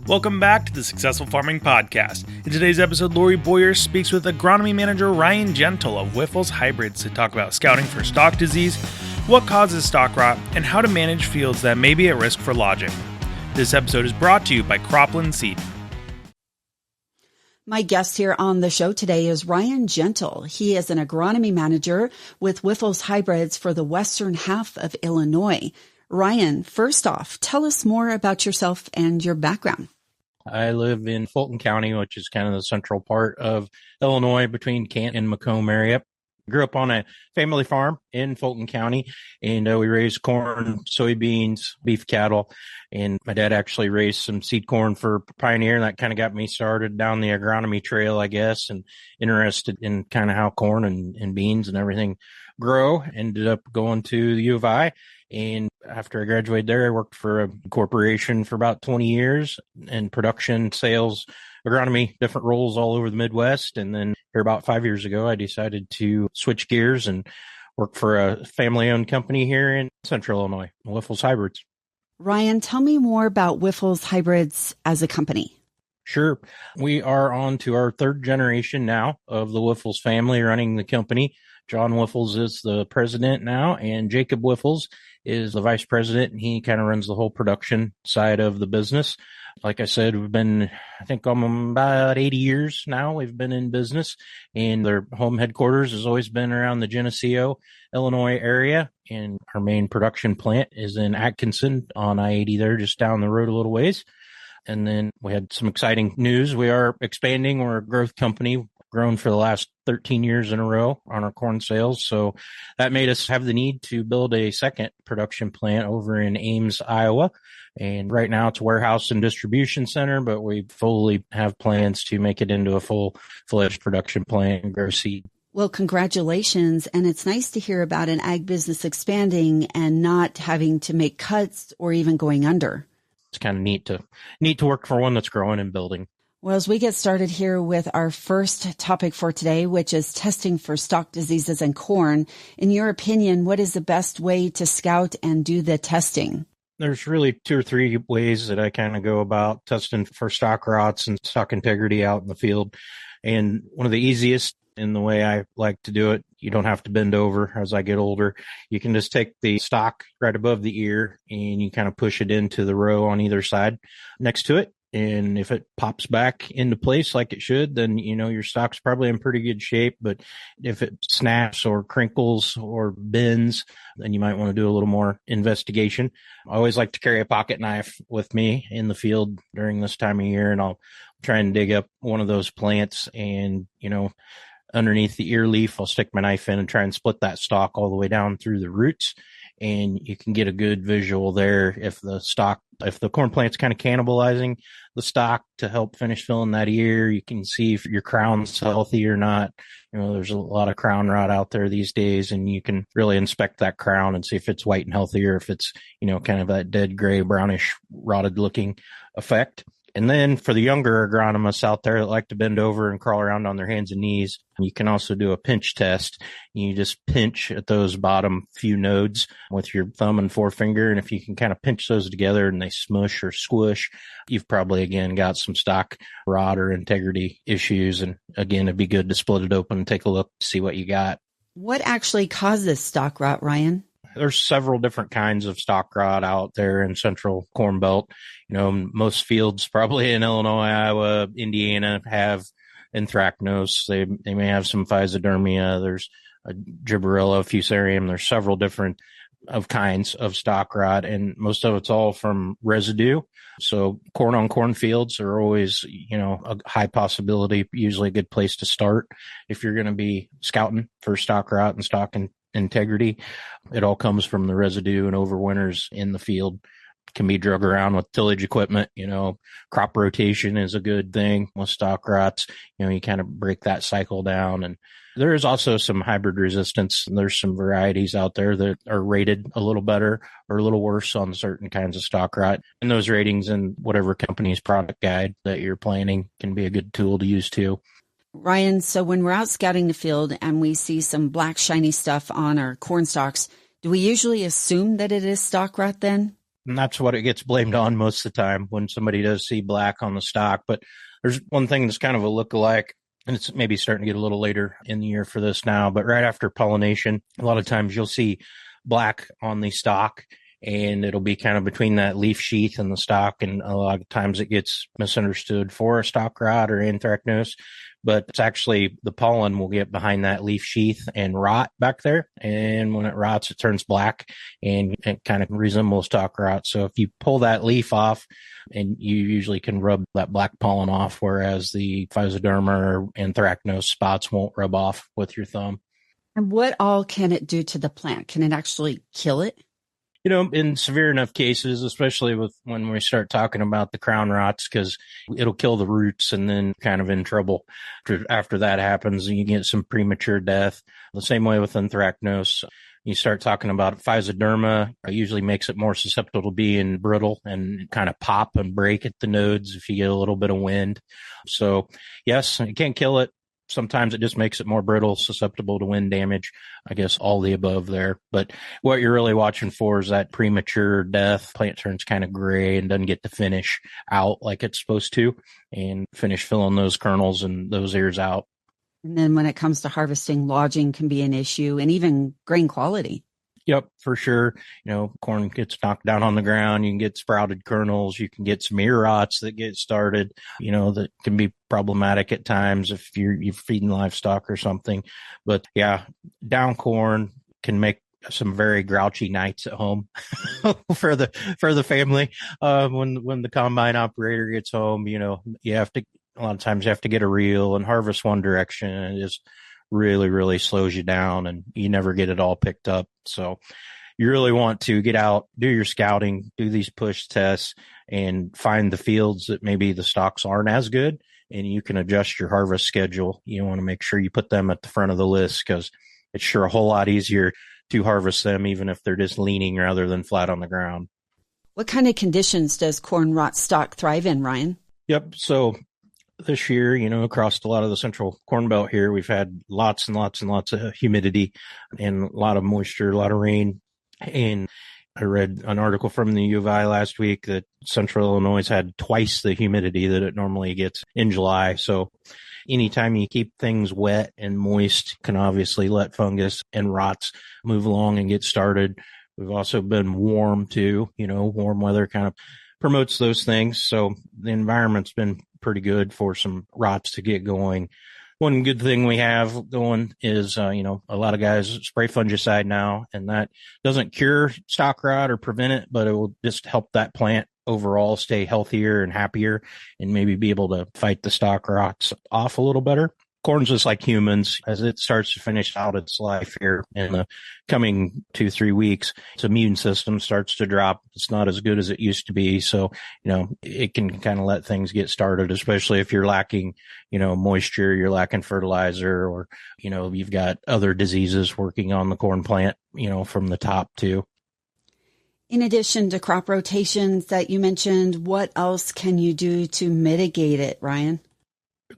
Welcome back to the Successful Farming Podcast. In today's episode, Lorrie Boyer speaks with agronomy manager Ryan Gentle of Wyffels Hybrids to talk about scouting for stalk disease, what causes stalk rot, and how to manage fields that may be at risk for lodging. This episode is brought to you by Cropland Seed. My guest here on the show today is Ryan Gentle. He is an agronomy manager with Wyffels Hybrids for the western half of Illinois. Ryan, first off, tell us more about yourself and your background. I live in Fulton County, which is kind of the central part of Illinois between Canton and Macomb area. Grew up on a family farm in Fulton County, and we raised corn, soybeans, beef cattle, and my dad actually raised some seed corn for Pioneer, and that kind of got me started down the agronomy trail, I guess, and interested in kind of how corn and beans and everything grow. Ended up going to the U of I, and after I graduated there, I worked for a corporation for about 20 years in production, sales, agronomy, different roles all over the Midwest. And then here about 5 years ago, I decided to switch gears and work for a family-owned company here in Central Illinois, Wyffels Hybrids. Ryan, tell me more about Wyffels Hybrids as a company. Sure. We are on to our third generation now of the Wyffels family running the company. John Wyffels is the president now, and Jacob Wyffels is the vice president, and he kind of runs the whole production side of the business. Like I said, we've been, I think, about 80 years now we've been in business, and their home headquarters has always been around the Geneseo, Illinois area, and our main production plant is in Atkinson on I-80 there, just down the road a little ways. And then we had some exciting news. We are expanding. We're a growth company, grown for the last 13 years in a row on our corn sales. So that made us have the need to build a second production plant over in Ames, Iowa. And right now it's a warehouse and distribution center, but we fully have plans to make it into a full-fledged production plant and grow seed. Well, congratulations. And it's nice to hear about an ag business expanding and not having to make cuts or even going under. It's kind of neat to work for one that's growing and building. Well, as we get started here with our first topic for today, which is testing for stalk diseases in corn, in your opinion, what is the best way to scout and do the testing? There's really two or three ways that I kind of go about testing for stalk rots and stalk integrity out in the field. And one of the easiest in the way I like to do it, you don't have to bend over as I get older. You can just take the stalk right above the ear and you kind of push it into the row on either side next to it. And if it pops back into place like it should, then, you know, your stalk's probably in pretty good shape. But if it snaps or crinkles or bends, then you might want to do a little more investigation. I always like to carry a pocket knife with me in the field during this time of year, and I'll try and dig up one of those plants and, you know, underneath the ear leaf, I'll stick my knife in and try and split that stalk all the way down through the roots. And you can get a good visual there if the corn plant's kind of cannibalizing the stalk to help finish filling that ear. You can see if your crown's healthy or not. You know, there's a lot of crown rot out there these days, and you can really inspect that crown and see if it's white and healthy or if it's, you know, kind of that dead gray, brownish, rotted looking effect. And then for the younger agronomists out there that like to bend over and crawl around on their hands and knees, you can also do a pinch test. You just pinch at those bottom few nodes with your thumb and forefinger. And if you can kind of pinch those together and they smush or squish, you've probably, again, got some stalk rot or integrity issues. And again, it'd be good to split it open and take a look to see what you got. What actually causes stalk rot, Ryan? There's several different kinds of stalk rot out there in central corn belt. You know, most fields probably in Illinois, Iowa, Indiana have anthracnose. They may have some physodermia. There's a gibberella, fusarium. There's several different of kinds of stalk rot, and most of it's all from residue. So corn on corn fields are always, you know, a high possibility, usually a good place to start if you're going to be scouting for stalk rot and stalk integrity. It all comes from the residue and overwinters in the field. Can be drug around with tillage equipment. You know, crop rotation is a good thing with stalk rots. You know, you kind of break that cycle down. And there is also some hybrid resistance. And there's some varieties out there that are rated a little better or a little worse on certain kinds of stalk rot. And those ratings in whatever company's product guide that you're planning can be a good tool to use too. Ryan, so when we're out scouting the field and we see some black shiny stuff on our corn stalks, do we usually assume that it is stalk rot then? And that's what it gets blamed on most of the time when somebody does see black on the stalk. But there's one thing that's kind of a lookalike, and it's maybe starting to get a little later in the year for this now, but right after pollination, a lot of times you'll see black on the stalk, and it'll be kind of between that leaf sheath and the stalk. And a lot of times it gets misunderstood for a stalk rot or anthracnose, but it's actually the pollen will get behind that leaf sheath and rot back there. And when it rots, it turns black and it kind of resembles stalk rot. So if you pull that leaf off, and you usually can rub that black pollen off, whereas the physoderma or anthracnose spots won't rub off with your thumb. And what all can it do to the plant? Can it actually kill it? In severe enough cases, especially with when we start talking about the crown rots, because it'll kill the roots and then kind of in trouble. After that happens, you get some premature death. The same way with anthracnose. You start talking about physoderma, it usually makes it more susceptible to being brittle and kind of pop and break at the nodes if you get a little bit of wind. So yes, you can't kill it. Sometimes it just makes it more brittle, susceptible to wind damage. I guess all the above there. But what you're really watching for is that premature death. Plant turns kind of gray and doesn't get to finish out like it's supposed to and finish filling those kernels and those ears out. And then when it comes to harvesting, lodging can be an issue, and even grain quality. Yep, for sure. Corn gets knocked down on the ground. You can get sprouted kernels. You can get some ear rots that get started, that can be problematic at times if you're feeding livestock or something. But yeah, down corn can make some very grouchy nights at home for the family. When the combine operator gets home, a lot of times you have to get a reel and harvest one direction, and it just really, really slows you down and you never get it all picked up. So you really want to get out, do your scouting, do these push tests, and find the fields that maybe the stocks aren't as good, and you can adjust your harvest schedule. You want to make sure you put them at the front of the list, because it's sure a whole lot easier to harvest them even if they're just leaning rather than flat on the ground. What kind of conditions does corn rot stalk thrive in, Ryan? Yep. So this year, across a lot of the central corn belt here, we've had lots and lots and lots of humidity and a lot of moisture, a lot of rain. And I read an article from the U of I last week that central Illinois had twice the humidity that it normally gets in July. So anytime you keep things wet and moist can obviously let fungus and rots move along and get started. We've also been warm too, warm weather kind of promotes those things. So the environment's been pretty good for some rots to get going. One good thing we have going is, a lot of guys spray fungicide now, and that doesn't cure stalk rot or prevent it, but it will just help that plant overall stay healthier and happier and maybe be able to fight the stalk rots off a little better. Corn's just like humans. As it starts to finish out its life here in the coming 2-3 weeks, its immune system starts to drop. It's not as good as it used to be. So, it can kind of let things get started, especially if you're lacking, moisture, you're lacking fertilizer, or, you've got other diseases working on the corn plant, from the top too. In addition to crop rotations that you mentioned, what else can you do to mitigate it, Ryan?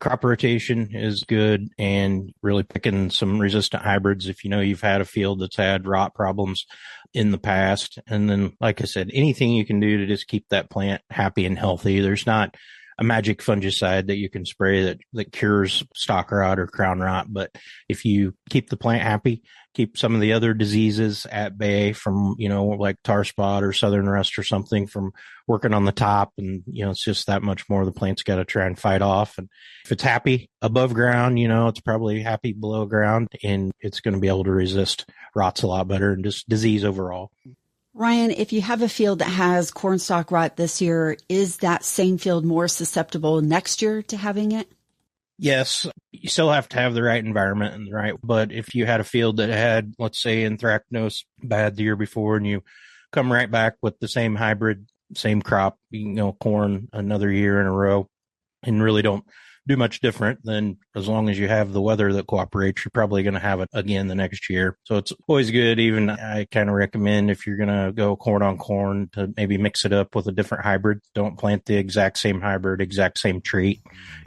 Crop rotation is good, and really picking some resistant hybrids if you've had a field that's had rot problems in the past. And then, like I said, anything you can do to just keep that plant happy and healthy. There's not a magic fungicide that you can spray that cures stalk rot or crown rot, but if you keep the plant happy, keep some of the other diseases at bay from, like tar spot or southern rust or something from working on the top. And, it's just that much more the plant's got to try and fight off. And if it's happy above ground, it's probably happy below ground, and it's going to be able to resist rots a lot better and just disease overall. Ryan, if you have a field that has corn stalk rot this year, is that same field more susceptible next year to having it? Yes, you still have to have the right environment and but if you had a field that had, let's say, anthracnose bad the year before, and you come right back with the same hybrid, same crop, corn another year in a row, and really don't do much different, then as long as you have the weather that cooperates, you're probably going to have it again the next year. So it's always good. Even I kind of recommend, if you're going to go corn on corn, to maybe mix it up with a different hybrid. Don't plant the exact same hybrid, exact same trait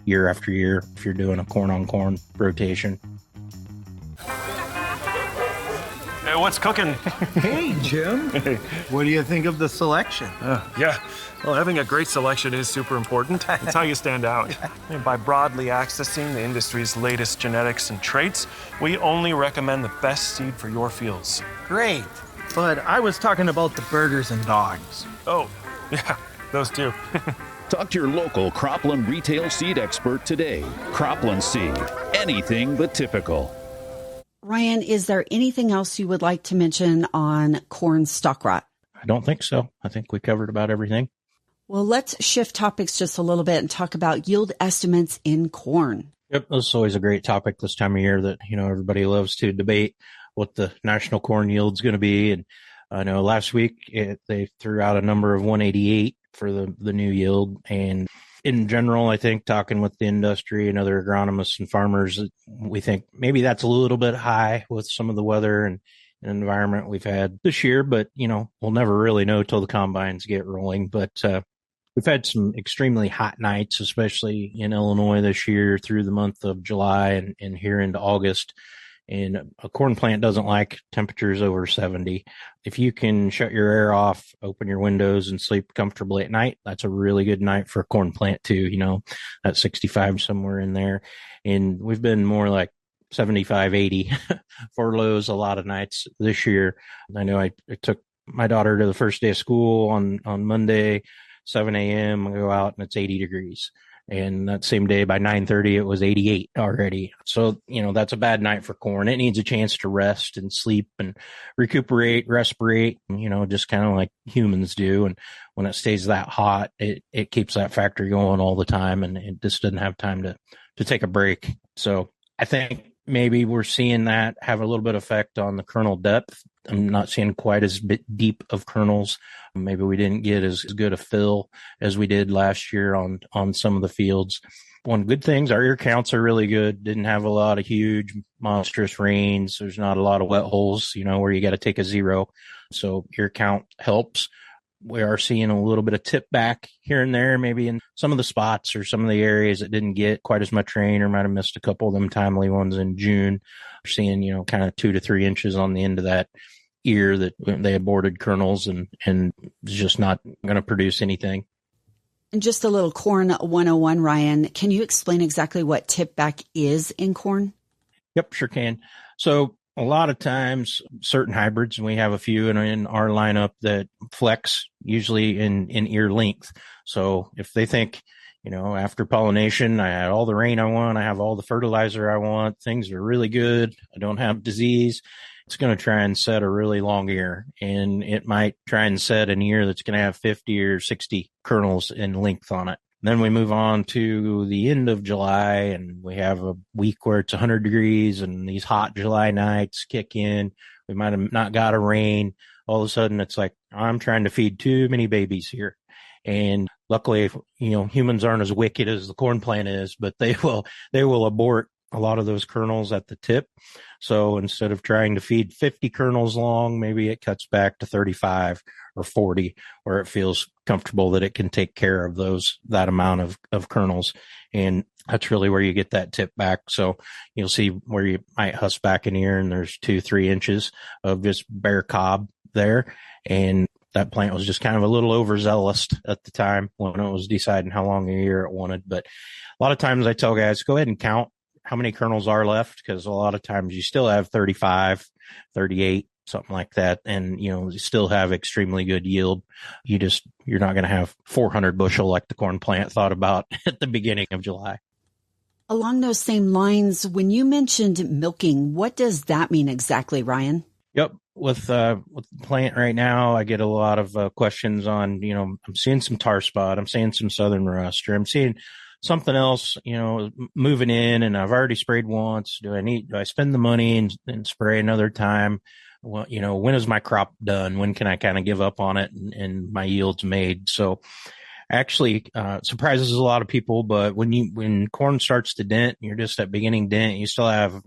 year after year if you're doing a corn on corn rotation. What's cooking? Hey, Jim. Hey. What do you think of the selection? Yeah, well, having a great selection is super important. It's how you stand out. And by broadly accessing the industry's latest genetics and traits, we only recommend the best seed for your fields. Great. But I was talking about the burgers and dogs. Oh, yeah, those too. Talk to your local Cropland retail seed expert today. Cropland Seed, anything but typical. Ryan, is there anything else you would like to mention on corn stalk rot? I don't think so. I think we covered about everything. Well, let's shift topics just a little bit and talk about yield estimates in corn. Yep, this is always a great topic this time of year that, everybody loves to debate what the national corn yield's going to be. And I know last week they threw out a number of 188 for the new yield. And in general, I think talking with the industry and other agronomists and farmers, we think maybe that's a little bit high with some of the weather and environment we've had this year. But, we'll never really know till the combines get rolling. But we've had some extremely hot nights, especially in Illinois this year through the month of July and here into August. And a corn plant doesn't like temperatures over 70. If you can shut your air off, open your windows and sleep comfortably at night, that's a really good night for a corn plant too, at 65 somewhere in there. And we've been more like 75, 80 for lows a lot of nights this year. I know I took my daughter to the first day of school on Monday, 7 a.m. I go out and it's 80 degrees. And that same day by 9:30, it was 88 already. So, that's a bad night for corn. It needs a chance to rest and sleep and recuperate, respirate, just kind of like humans do. And when it stays that hot, it keeps that factory going all the time and it just doesn't have time to take a break. So I think maybe we're seeing that have a little bit of effect on the kernel depth. I'm not seeing quite as deep of kernels. Maybe we didn't get as good a fill as we did last year on some of the fields. One good things, our ear counts are really good. Didn't have a lot of huge, monstrous rains. There's not a lot of wet holes, where you got to take a zero. So ear count helps. We are seeing a little bit of tip back here and there, maybe in some of the spots or some of the areas that didn't get quite as much rain or might have missed a couple of them timely ones in June. We're seeing, kind of 2 to 3 inches on the end of that ear that they aborted kernels and just not going to produce anything. And just a little corn 101, Ryan, can you explain exactly what tip back is in corn? Yep, sure can. So a lot of times certain hybrids, and we have a few in our lineup that flex usually in ear length. So if they think, after pollination, I had all the rain I want, I have all the fertilizer I want, things are really good, I don't have disease, it's going to try and set a really long ear. And it might try and set an ear that's going to have 50 or 60 kernels in length on it. Then we move on to the end of July and we have a week where it's 100 degrees and these hot July nights kick in. We might have not got a rain. All of a sudden it's like, I'm trying to feed too many babies here. And luckily, humans aren't as wicked as the corn plant is, but they will abort a lot of those kernels at the tip. So instead of trying to feed 50 kernels long, maybe it cuts back to 35 or 40, where it feels comfortable that it can take care of that amount of kernels. And that's really where you get that tip back. So you'll see where you might husk back an ear and there's 2-3 inches of just bare cob there. And that plant was just kind of a little overzealous at the time when it was deciding how long a year it wanted. But a lot of times I tell guys, go ahead and count how many kernels are left, because a lot of times you still have 35, 38, something like that. And, you still have extremely good yield. You're not going to have 400 bushel like the corn plant thought about at the beginning of July. Along those same lines, when you mentioned milking, what does that mean exactly, Ryan? Yep. With the plant right now, I get a lot of questions on, I'm seeing some tar spot, I'm seeing some southern rust, or I'm seeing something else, moving in, and I've already sprayed once. Do I spend the money and spray another time? Well, when is my crop done? When can I kind of give up on it and my yield's made? So actually, surprises a lot of people, but when corn starts to dent, you're just at beginning dent, you still have,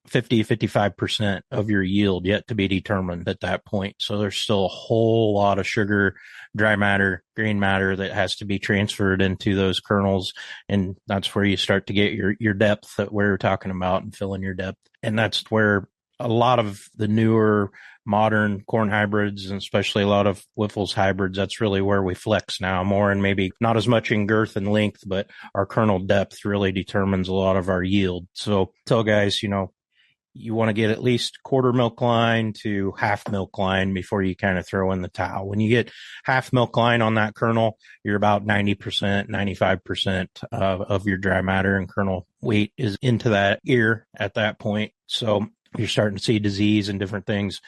50, 55% of your yield yet to be determined at that point. So there's still a whole lot of sugar, dry matter, green matter that has to be transferred into those kernels. And that's where you start to get your depth that we're talking about and filling your depth. And that's where a lot of the newer modern corn hybrids, and especially a lot of Wyffels hybrids, that's really where we flex now more, and maybe not as much in girth and length, but our kernel depth really determines a lot of our yield. So tell guys, you want to get at least quarter milk line to half milk line before you kind of throw in the towel. When you get half milk line on that kernel, you're about 90%, 95% of your dry matter and kernel weight is into that ear at that point. So you're starting to see disease and different things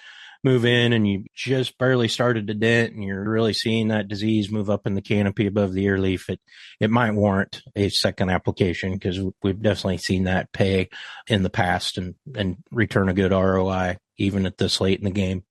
move in, and you just barely started to dent, and you're really seeing that disease move up in the canopy above the ear leaf. It might warrant a second application, because we've definitely seen that pay in the past and return a good ROI even at this late in the game.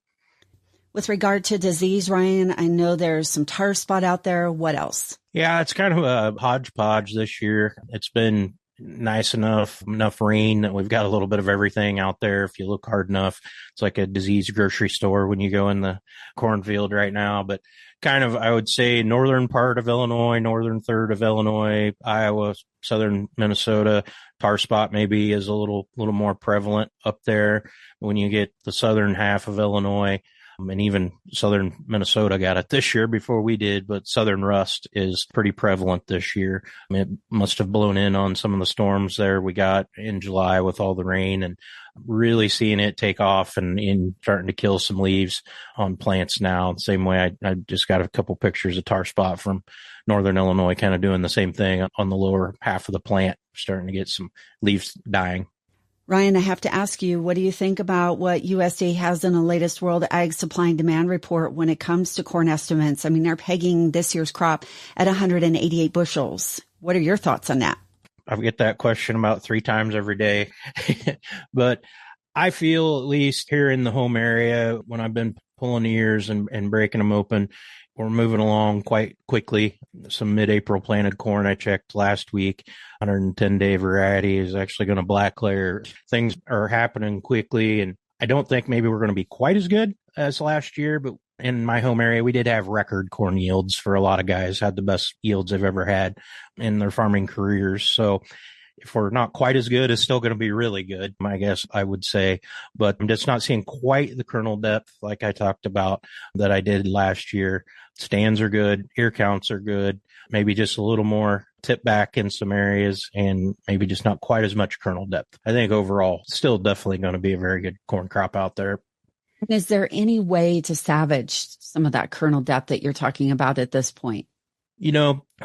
With regard to disease, Ryan, I know there's some tar spot out there. What else? Yeah, it's kind of a hodgepodge this year. It's been nice enough rain that we've got a little bit of everything out there. If you look hard enough, it's like a diseased grocery store when you go in the cornfield right now. But kind of, I would say, northern part of Illinois, northern third of Illinois, Iowa, southern Minnesota, tar spot maybe is a little more prevalent up there. When you get the southern half of Illinois, and even southern Minnesota got it this year before we did, but southern rust is pretty prevalent this year. It must have blown in on some of the storms there we got in July with all the rain, and really seeing it take off and starting to kill some leaves on plants now. Same way I just got a couple pictures of tar spot from northern Illinois kind of doing the same thing on the lower half of the plant, starting to get some leaves dying. Ryan, I have to ask you, what do you think about what USDA has in the latest World Ag Supply and Demand Report when it comes to corn estimates? I mean, they're pegging this year's crop at 188 bushels. What are your thoughts on that? I get that question about 3 times every day, but I feel, at least here in the home area, when I've been pulling ears and breaking them open, we're moving along quite quickly. Some mid-April planted corn I checked last week, 110-day variety is actually going to black layer. Things are happening quickly, and I don't think maybe we're going to be quite as good as last year, but in my home area, we did have record corn yields for a lot of guys, had the best yields they've ever had in their farming careers. So if we're not quite as good, it's still going to be really good, I guess I would say. But I'm just not seeing quite the kernel depth like I talked about that I did last year. Stands are good. Ear counts are good. Maybe just a little more tip back in some areas, and maybe just not quite as much kernel depth. I think overall, still definitely going to be a very good corn crop out there. Is there any way to salvage some of that kernel depth that you're talking about at this point?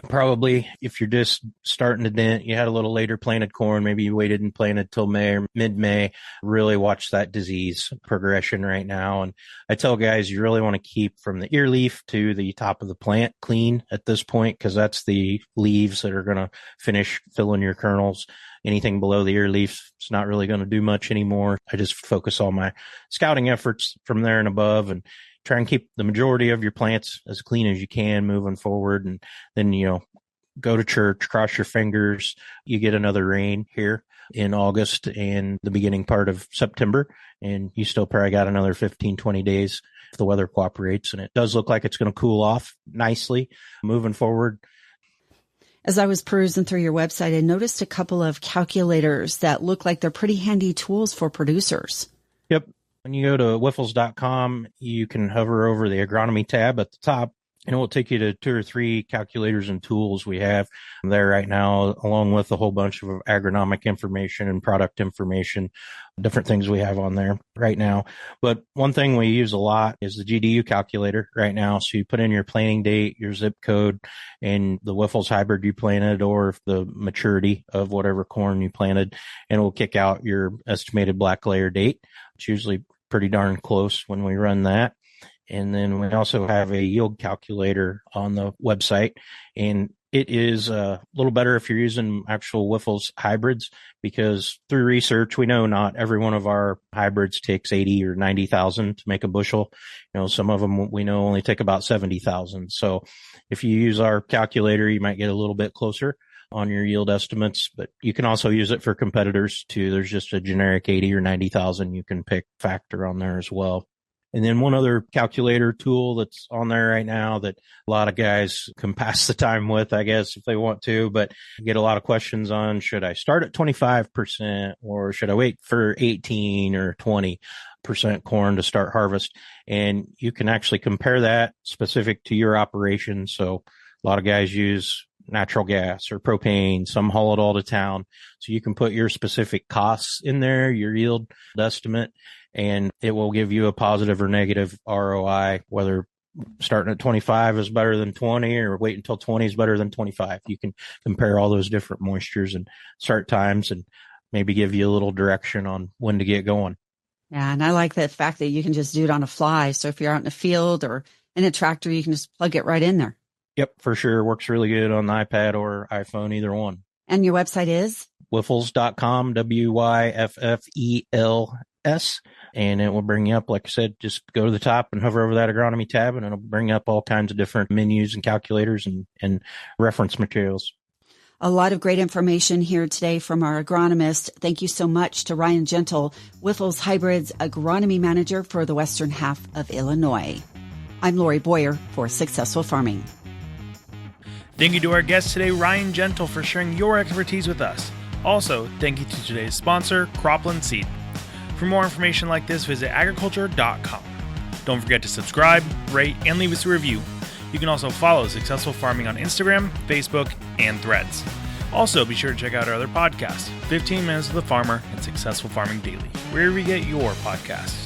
Probably if you're just starting to dent, you had a little later planted corn, maybe you waited and planted till May or mid-May, really watch that disease progression right now. And I tell guys, you really want to keep from the ear leaf to the top of the plant clean at this point, because that's the leaves that are going to finish filling your kernels. Anything below the ear leaf, it's not really going to do much anymore. I just focus all my scouting efforts from there and above, and try and keep the majority of your plants as clean as you can moving forward. And then, go to church, cross your fingers. You get another rain here in August and the beginning part of September, and you still probably got another 15, 20 days if the weather cooperates. And it does look like it's going to cool off nicely moving forward. As I was perusing through your website, I noticed a couple of calculators that look like they're pretty handy tools for producers. Yep. When you go to Wyffels.com, you can hover over the agronomy tab at the top, and it will take you to 2 or 3 calculators and tools we have there right now, along with a whole bunch of agronomic information and product information, different things we have on there right now. But one thing we use a lot is the GDU calculator right now. So you put in your planting date, your zip code, and the Wyffels hybrid you planted, or the maturity of whatever corn you planted, and it will kick out your estimated black layer date. It's usually pretty darn close when we run that. And then we also have a yield calculator on the website, and it is a little better if you're using actual Wyffels hybrids, because through research, we know not every one of our hybrids takes 80 or 90,000 to make a bushel. Some of them we know only take about 70,000. So if you use our calculator, you might get a little bit closer on your yield estimates, but you can also use it for competitors too. There's just a generic 80 or 90,000 you can pick factor on there as well. And then one other calculator tool that's on there right now that a lot of guys can pass the time with, I guess, if they want to, but I get a lot of questions on, should I start at 25% or should I wait for 18 or 20% corn to start harvest? And you can actually compare that specific to your operation. So a lot of guys use natural gas or propane. Some haul it all to town. So you can put your specific costs in there, your yield estimate, and it will give you a positive or negative ROI, whether starting at 25 is better than 20 or wait until 20 is better than 25. You can compare all those different moistures and start times and maybe give you a little direction on when to get going. Yeah, and I like the fact that you can just do it on a fly. So if you're out in a field or in a tractor, you can just plug it right in there. Yep, for sure. Works really good on the iPad or iPhone, either one. And your website is? Wyffels.com, Wyffels. And it will bring you up, like I said, just go to the top and hover over that agronomy tab, and it'll bring up all kinds of different menus and calculators and reference materials. A lot of great information here today from our agronomist. Thank you so much to Ryan Gentle, Wyffels Hybrids Agronomy Manager for the western half of Illinois. I'm Lorrie Boyer for Successful Farming. Thank you to our guest today, Ryan Gentle, for sharing your expertise with us. Also, thank you to today's sponsor, Cropland Seed. For more information like this, visit agriculture.com. Don't forget to subscribe, rate, and leave us a review. You can also follow Successful Farming on Instagram, Facebook, and Threads. Also, be sure to check out our other podcasts, 15 Minutes with the Farmer and Successful Farming Daily, wherever you get your podcasts.